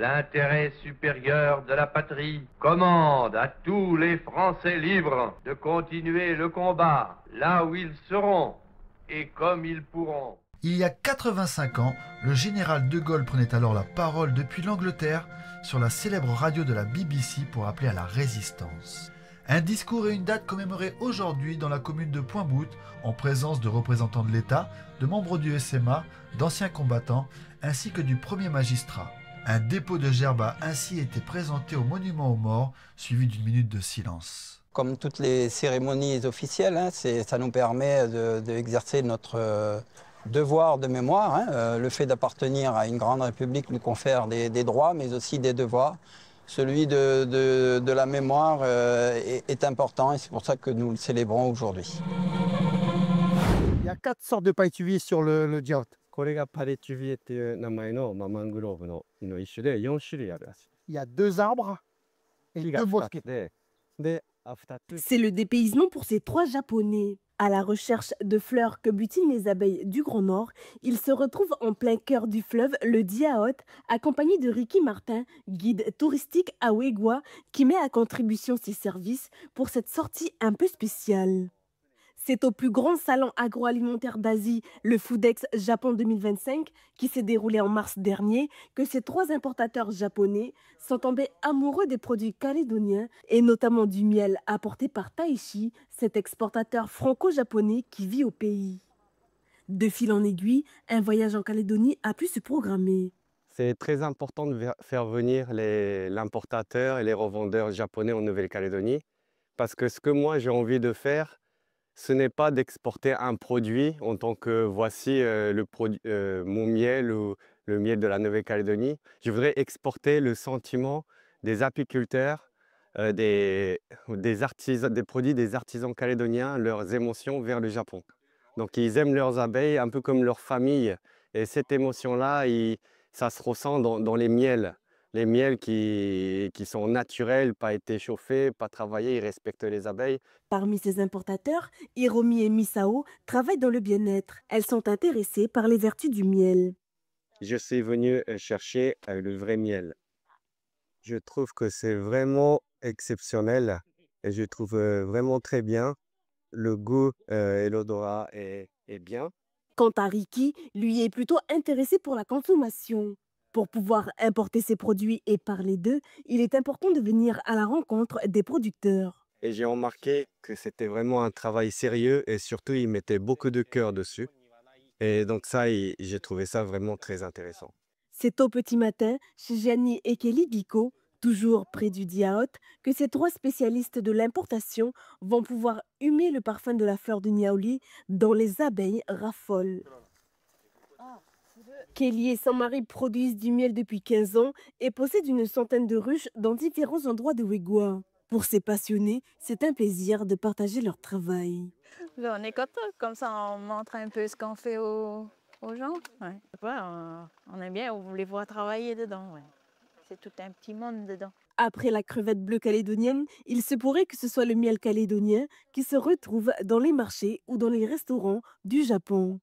L'intérêt supérieur de la patrie commande à tous les Français libres de continuer le combat là où ils seront et comme ils pourront. Il y a 85 ans, le général de Gaulle prenait alors la parole depuis l'Angleterre sur la célèbre radio de la BBC pour appeler à la résistance. Un discours et une date commémorés aujourd'hui dans la commune de Pointe-Boute en présence de représentants de l'État, de membres du SMA, d'anciens combattants ainsi que du premier magistrat. Un dépôt de gerbes a ainsi été présenté au monument aux morts, suivi d'une minute de silence. Comme toutes les cérémonies officielles, ça nous permet d'exercer notre devoir de mémoire. Le fait d'appartenir à une grande république nous confère des droits, mais aussi des devoirs. Celui de la mémoire est important et c'est pour ça que nous le célébrons aujourd'hui. Il y a 4 sortes de paille tuvier sur le Djaout. これがパレチュビエっていう名前のマングローブの一種で4種類あるらしい。 Il y a 2 arbres et 2 bosquets. C'est le dépaysement pour ces 3 Japonais. À la recherche de fleurs que butinent les abeilles du Grand Nord, ils se retrouvent en plein cœur du fleuve, le Djaout, accompagnés de Ricky Martin, guide touristique à Uegwa, qui met à contribution ses services pour cette sortie un peu spéciale. C'est au plus grand salon agroalimentaire d'Asie, le Foodex Japon 2025, qui s'est déroulé en mars dernier, que ces 3 importateurs japonais sont tombés amoureux des produits calédoniens et notamment du miel apporté par Taishi, cet exportateur franco-japonais qui vit au pays. De fil en aiguille, un voyage en Calédonie a pu se programmer. C'est très important de faire venir l'importateur et les revendeurs japonais en Nouvelle-Calédonie parce que ce que moi j'ai envie de faire, ce n'est pas d'exporter un produit en tant que voici mon miel ou le miel de la Nouvelle-Calédonie. Je voudrais exporter le sentiment des apiculteurs, des produits des artisans calédoniens, leurs émotions vers le Japon. Donc ils aiment leurs abeilles un peu comme leur famille. Et cette émotion-là, ça se ressent dans les miels. Les miels qui sont naturels, pas été chauffés, pas travaillés, ils respectent les abeilles. Parmi ces importateurs, Hiromi et Misao travaillent dans le bien-être. Elles sont intéressées par les vertus du miel. Je suis venu chercher le vrai miel. Je trouve que c'est vraiment exceptionnel et je trouve vraiment très bien. Le goût et l'odorat est bien. Quant à Ricky, lui est plutôt intéressé pour la consommation. Pour pouvoir importer ces produits et parler d'eux, il est important de venir à la rencontre des producteurs. Et j'ai remarqué que c'était vraiment un travail sérieux et surtout, ils mettaient beaucoup de cœur dessus. Et donc ça, j'ai trouvé ça vraiment très intéressant. C'est au petit matin, chez Gianni et Kelly Biko, toujours près du Djaout, que ces 3 spécialistes de l'importation vont pouvoir humer le parfum de la fleur de Niaouli dont les abeilles raffolent. Kelly et son mari produisent du miel depuis 15 ans et possèdent une centaine de ruches dans différents endroits de Uegwa. Pour ces passionnés, c'est un plaisir de partager leur travail. On est content, comme ça on montre un peu ce qu'on fait aux gens. Ouais. On aime bien, on les voit travailler dedans. Ouais. C'est tout un petit monde dedans. Après la crevette bleue calédonienne, il se pourrait que ce soit le miel calédonien qui se retrouve dans les marchés ou dans les restaurants du Japon.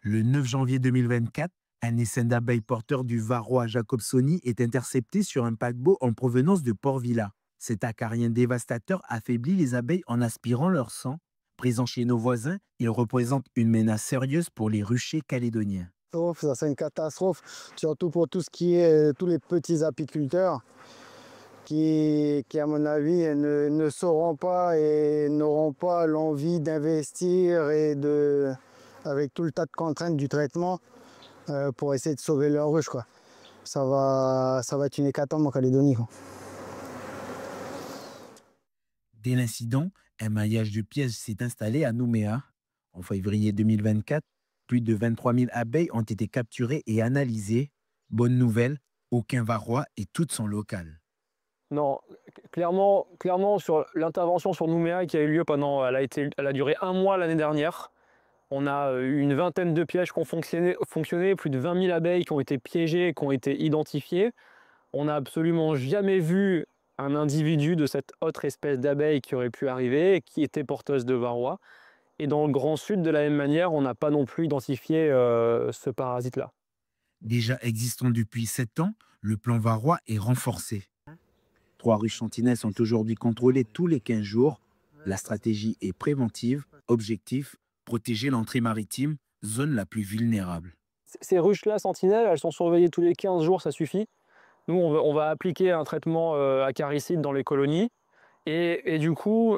Le 9 janvier 2024, un essaim d'abeilles porteur du varroa jacobsoni est intercepté sur un paquebot en provenance de Port-Vila. Cet acarien dévastateur affaiblit les abeilles en aspirant leur sang. Présent chez nos voisins, il représente une menace sérieuse pour les ruchers calédoniens. Ça, c'est une catastrophe, surtout pour tout ce qui est tous les petits apiculteurs qui à mon avis, ne sauront pas et n'auront pas l'envie d'investir et avec tout le tas de contraintes du traitement pour essayer de sauver leur ruche, quoi. Ça va être une hécatombe en Calédonie, quoi. Dès l'incident, un maillage de pièges s'est installé à Nouméa. En février 2024, plus de 23 000 abeilles ont été capturées et analysées. Bonne nouvelle, aucun varroa et toutes sont locales. Non, clairement sur l'intervention sur Nouméa qui a eu lieu elle a duré 1 mois l'année dernière. On a eu une vingtaine de pièges qui ont fonctionné, plus de 20 000 abeilles qui ont été piégées, qui ont été identifiées. On n'a absolument jamais vu un individu de cette autre espèce d'abeille qui aurait pu arriver et qui était porteuse de varroa. Et dans le Grand Sud, de la même manière, on n'a pas non plus identifié ce parasite-là. Déjà existant depuis 7 ans, le plan Varroa est renforcé. 3 ruches sentinelles sont aujourd'hui contrôlées tous les 15 jours. La stratégie est préventive, objectif, protéger l'entrée maritime, zone la plus vulnérable. Ces ruches-là, sentinelles, elles sont surveillées tous les 15 jours, ça suffit. Nous, on va appliquer un traitement acaricide dans les colonies. Et du coup,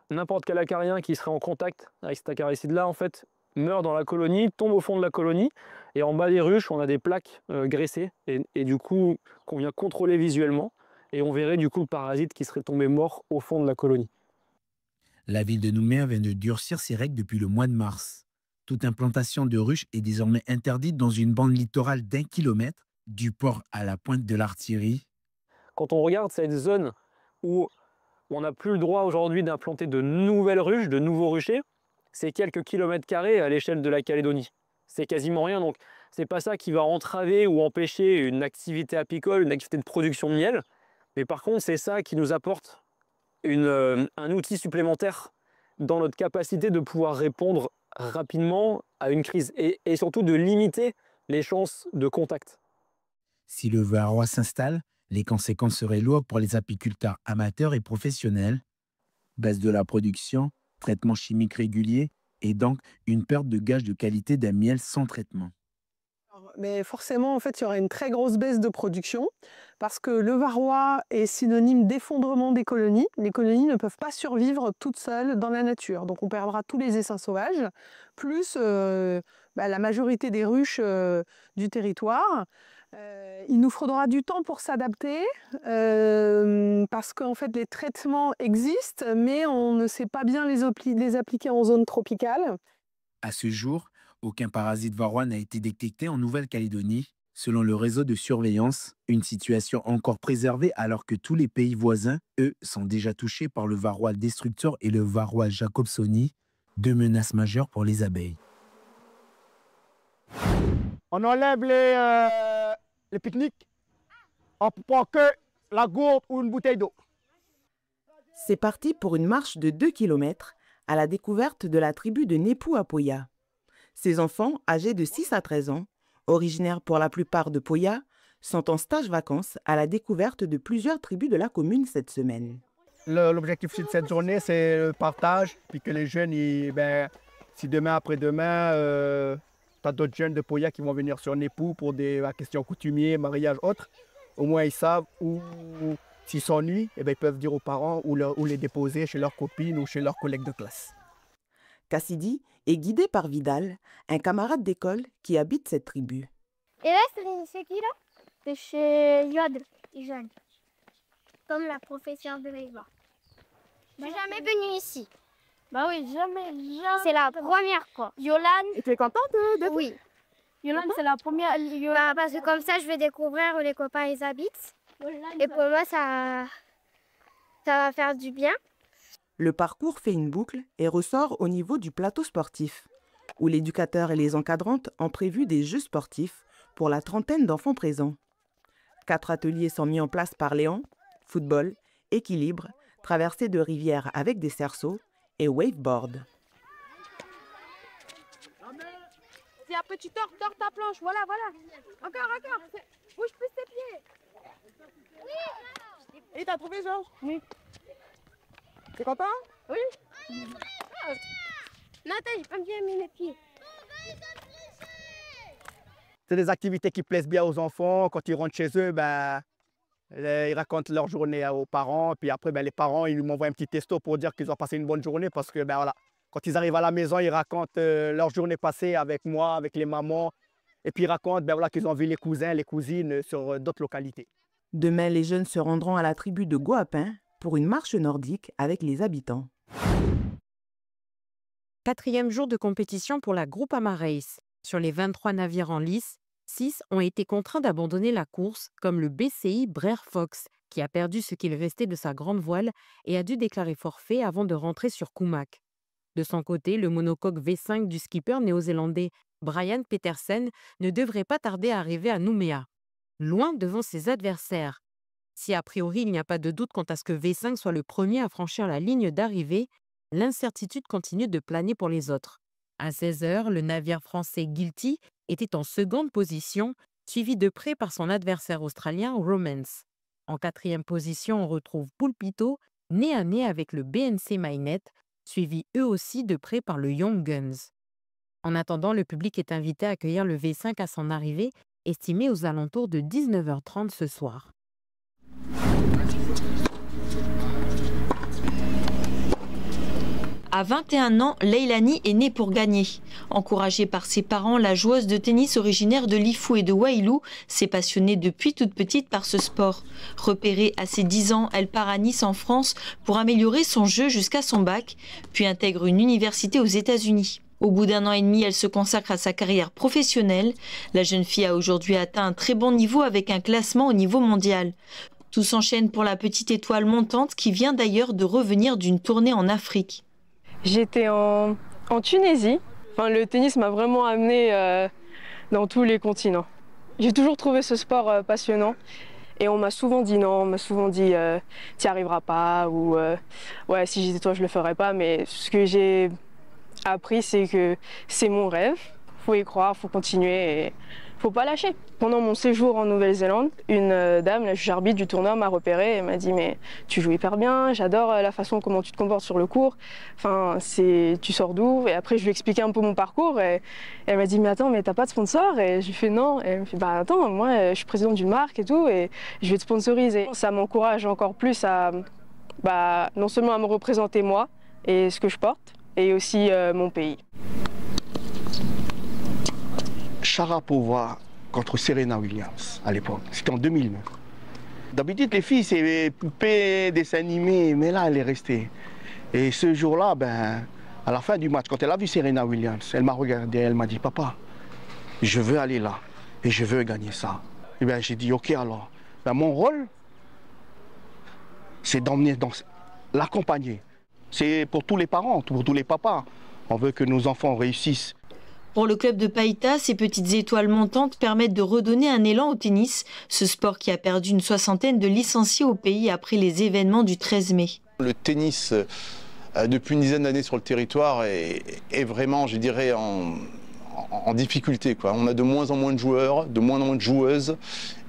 n'importe quel acarien qui serait en contact avec cet acaricide-là, en fait, meurt dans la colonie, tombe au fond de la colonie. Et en bas des ruches, on a des plaques graissées. Et du coup, qu'on vient contrôler visuellement. Et on verrait du coup le parasite qui serait tombé mort au fond de la colonie. La ville de Nouméa vient de durcir ses règles depuis le mois de mars. Toute implantation de ruches est désormais interdite dans une bande littorale d'1 kilomètre, du port à la pointe de l'Artillerie. Quand on regarde cette zone où on n'a plus le droit aujourd'hui d'implanter de nouvelles ruches, de nouveaux ruchers, c'est quelques kilomètres carrés à l'échelle de la Calédonie. C'est quasiment rien, donc c'est pas ça qui va entraver ou empêcher une activité apicole, une activité de production de miel. Mais par contre, c'est ça qui nous apporte un outil supplémentaire dans notre capacité de pouvoir répondre rapidement à une crise et surtout de limiter les chances de contact. Si le varroa s'installe, les conséquences seraient lourdes pour les apiculteurs amateurs et professionnels. Baisse de la production, traitement chimique régulier et donc une perte de gage de qualité d'un miel sans traitement. Mais forcément, en fait, il y aura une très grosse baisse de production parce que le varroa est synonyme d'effondrement des colonies. Les colonies ne peuvent pas survivre toutes seules dans la nature. Donc on perdra tous les essaims sauvages, plus la majorité des ruches du territoire. Il nous faudra du temps pour s'adapter parce qu'en fait, les traitements existent, mais on ne sait pas bien les appliquer en zone tropicale. À ce jour, aucun parasite varroa n'a été détecté en Nouvelle-Calédonie, selon le réseau de surveillance, une situation encore préservée alors que tous les pays voisins, eux, sont déjà touchés par le varroa destructeur et le varroa jacobsoni, 2 menaces majeures pour les abeilles. On enlève les pique-niques, on prend que la gourde ou une bouteille d'eau. C'est parti pour une marche de 2 km à la découverte de la tribu de Nepou à Poya. Ces enfants, âgés de 6 à 13 ans, originaires pour la plupart de Poya, sont en stage vacances à la découverte de plusieurs tribus de la commune cette semaine. L'objectif de cette journée, c'est le partage, puis que les jeunes, si demain, après-demain, tu as d'autres jeunes de Poya qui vont venir sur Nepou pour des questions coutumières, mariages, autres, au moins ils savent où, s'ils s'ennuient, ils peuvent dire aux parents où les déposer chez leurs copines ou chez leurs collègues de classe. Cassidy est guidé par Vidal, un camarade d'école qui habite cette tribu. Et là, c'est qui là? C'est chez Yod, jeune. Comme la professeure de Reva. Je suis jamais venue ici. Bah oui, jamais. C'est la première fois. Yolande. Et tu es contente de Oui. Yolande, c'est la première. Bah, parce que comme ça, je vais découvrir où les copains ils habitent. Et pour moi, ça va faire du bien. Le parcours fait une boucle et ressort au niveau du plateau sportif, où l'éducateur et les encadrantes ont prévu des jeux sportifs pour la trentaine d'enfants présents. 4 ateliers sont mis en place par Léon: football, équilibre, traversée de rivière avec des cerceaux et waveboard. Si un petit tord ta planche, voilà. Encore. Bouge plus tes pieds. Oui. Et t'as trouvé, Georges? Oui. T'es content? Oui. Nathan, j'ai pas bien mis mes pieds. C'est des activités qui plaisent bien aux enfants. Quand ils rentrent chez eux, ils racontent leur journée aux parents. Puis après, les parents, ils m'envoient un petit texto pour dire qu'ils ont passé une bonne journée. Parce que quand ils arrivent à la maison, ils racontent leur journée passée avec moi, avec les mamans. Et puis ils racontent qu'ils ont vu les cousins, les cousines sur d'autres localités. Demain, les jeunes se rendront à la tribu de Goapin pour une marche nordique avec les habitants. 4e jour de compétition pour la Groupama Race. Sur les 23 navires en lice, 6 ont été contraints d'abandonner la course, comme le BCI Brer Fox, qui a perdu ce qu'il restait de sa grande voile et a dû déclarer forfait avant de rentrer sur Kumak. De son côté, le monocoque V5 du skipper néo-zélandais Brian Petersen ne devrait pas tarder à arriver à Nouméa, loin devant ses adversaires. Si a priori il n'y a pas de doute quant à ce que V5 soit le premier à franchir la ligne d'arrivée, l'incertitude continue de planer pour les autres. À 16 h, le navire français Guilty était en seconde position, suivi de près par son adversaire australien Romance. En 4e position, on retrouve Pulpito, nez à nez avec le BNC Mainnet, suivi eux aussi de près par le Young Guns. En attendant, le public est invité à accueillir le V5 à son arrivée, estimé aux alentours de 19h30 ce soir. À 21 ans, Leilani est née pour gagner. Encouragée par ses parents, la joueuse de tennis originaire de Lifou et de Wailou s'est passionnée depuis toute petite par ce sport. Repérée à ses 10 ans, elle part à Nice en France pour améliorer son jeu jusqu'à son bac, puis intègre une université aux États-Unis. Au bout d'1 an et demi, elle se consacre à sa carrière professionnelle. La jeune fille a aujourd'hui atteint un très bon niveau avec un classement au niveau mondial. Tout s'enchaîne pour la petite étoile montante qui vient d'ailleurs de revenir d'une tournée en Afrique. J'étais en Tunisie. Le tennis m'a vraiment amenée dans tous les continents. J'ai toujours trouvé ce sport passionnant et on m'a souvent dit non, on m'a souvent dit t'y arriveras pas ou ouais, si j'étais toi je le ferais pas, mais ce que j'ai appris c'est que c'est mon rêve, faut y croire, faut continuer et faut pas lâcher. Pendant mon séjour en Nouvelle-Zélande, une dame, la juge arbitre du tournoi, m'a repérée et m'a dit mais tu joues hyper bien, j'adore la façon comment tu te comportes sur le court, tu sors d'où? Et après je lui ai expliqué un peu mon parcours et elle m'a dit mais attends, mais t'as pas de sponsor? Et j'ai fait non, et elle me fait bah attends, moi je suis présidente d'une marque et tout et je vais te sponsoriser. Ça m'encourage encore plus à non seulement à me représenter moi et ce que je porte, et aussi mon pays. Sharapova contre Serena Williams à l'époque, c'était en 2009. D'habitude les filles c'est poupées, dessins animés, mais là elle est restée. Et ce jour-là, à la fin du match, quand elle a vu Serena Williams, elle m'a regardé, elle m'a dit papa, je veux aller là et je veux gagner ça. Et j'ai dit ok alors, mon rôle c'est d'emmener, l'accompagner. C'est pour tous les parents, pour tous les papas. On veut que nos enfants réussissent. Pour le club de Païta, ces petites étoiles montantes permettent de redonner un élan au tennis, ce sport qui a perdu une 60aine de licenciés au pays après les événements du 13 mai. Le tennis, depuis une dizaine d'années sur le territoire, est vraiment, je dirais, en difficulté, quoi. On a de moins en moins de joueurs, de moins en moins de joueuses,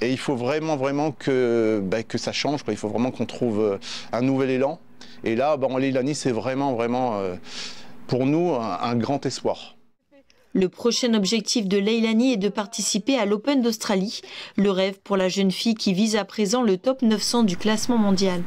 et il faut vraiment que ça change, quoi. Il faut vraiment qu'on trouve un nouvel élan. Et là, Leilani, c'est vraiment, pour nous, un grand espoir. Le prochain objectif de Leilani est de participer à l'Open d'Australie, le rêve pour la jeune fille qui vise à présent le top 900 du classement mondial.